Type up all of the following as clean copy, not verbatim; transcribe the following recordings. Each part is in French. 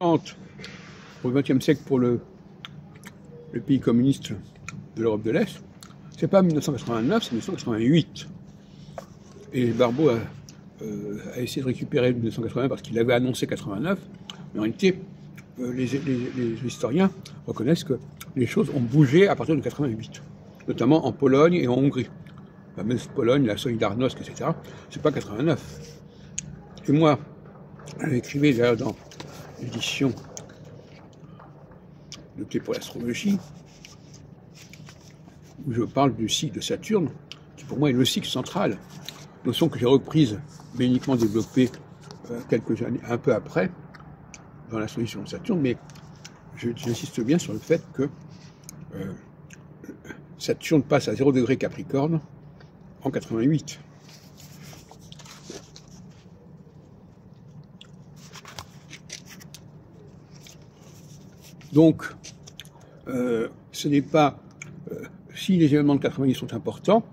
Au XXe siècle pour le pays communiste de l'Europe de l'Est, c'est pas 1989, c'est 1988. Et Barbeau a essayé de récupérer 1980 parce qu'il avait annoncé 89, mais en réalité, les historiens reconnaissent que les choses ont bougé à partir de 88, notamment en Pologne et en Hongrie. La fameuse Pologne, la Solidarność, etc., c'est pas 89. Et moi, j'écrivais d'ailleurs dans l'édition de Clé pour l'astrologie, où je parle du cycle de Saturne, qui pour moi est le cycle central, notion que j'ai reprise, mais uniquement développée quelques années, un peu après, dans l'astrologie de Saturne, mais j'insiste bien sur le fait que Saturne passe à 0 degré Capricorne en 88. Donc, ce n'est pas... si les événements de 88 sont importants,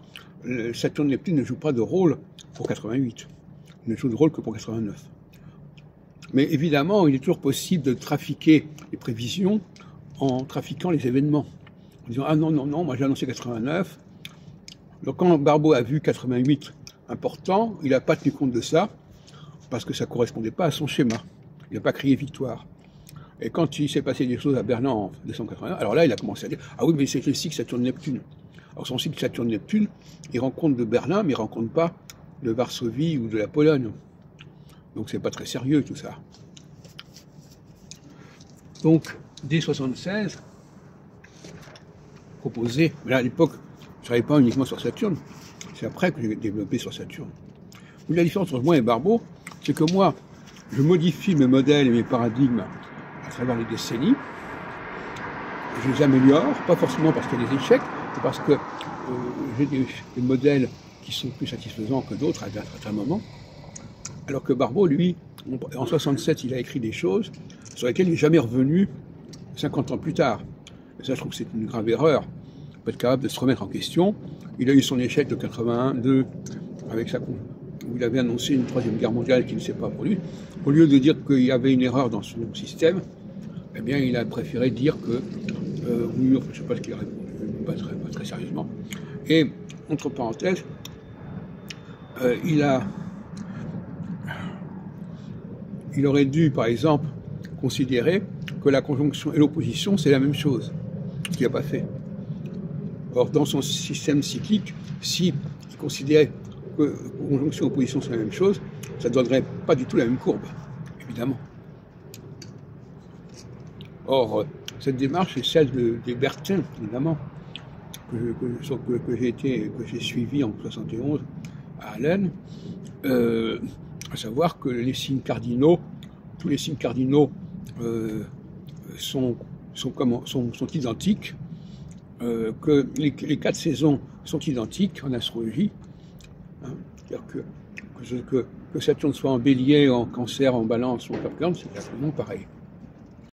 Saturne-Neptune ne joue pas de rôle pour 88. Il ne joue de rôle que pour 89. Mais évidemment, il est toujours possible de trafiquer les prévisions en trafiquant les événements. En disant, ah non, non, non, moi j'ai annoncé 89. Donc quand Barbeau a vu 88 important, il n'a pas tenu compte de ça, parce que ça ne correspondait pas à son schéma. Il n'a pas crié victoire. Et quand il s'est passé des choses à Berlin en décembre 81, alors là, il a commencé à dire « Ah oui, mais c'est le cycle Saturne-Neptune ». Alors son cycle Saturne-Neptune, il rend compte de Berlin, mais il ne rend compte pas de Varsovie ou de la Pologne. Donc c'est pas très sérieux tout ça. Donc, dès 76, proposé, mais là à l'époque, je ne travaillais pas uniquement sur Saturne, c'est après que j'ai développé sur Saturne. La différence entre moi et Barbeau, c'est que moi, je modifie mes modèles et mes paradigmes à travers les décennies. Je les améliore, pas forcément parce qu'il y a des échecs, mais parce que j'ai des modèles qui sont plus satisfaisants que d'autres à certains moments. Alors que Barbeau, lui, en 67, il a écrit des choses sur lesquelles il n'est jamais revenu 50 ans plus tard. Et ça, je trouve que c'est une grave erreur. Il faut être capable de se remettre en question. Il a eu son échec de 81-2 avec sa où il avait annoncé une troisième guerre mondiale qui ne s'est pas produite. Au lieu de dire qu'il y avait une erreur dans son système, eh bien, il a préféré dire que oui, enfin, je ne sais pas ce qu'il a répondu, pas très sérieusement. Et, entre parenthèses, il aurait dû, par exemple, considérer que la conjonction et l'opposition, c'est la même chose, ce qu'il n'a pas fait. Or, dans son système cyclique, s'il considérait que conjonction et opposition, c'est la même chose, ça ne donnerait pas du tout la même courbe, évidemment. Or, cette démarche est celle des Bertin, évidemment, que j'ai suivi en 71 à Allen, à savoir que les signes cardinaux, tous les signes cardinaux sont identiques, que les 4 saisons sont identiques en astrologie, hein, c'est-à-dire que Saturne soit en Bélier, en Cancer, en Balance ou en Capricorne, c'est exactement pareil.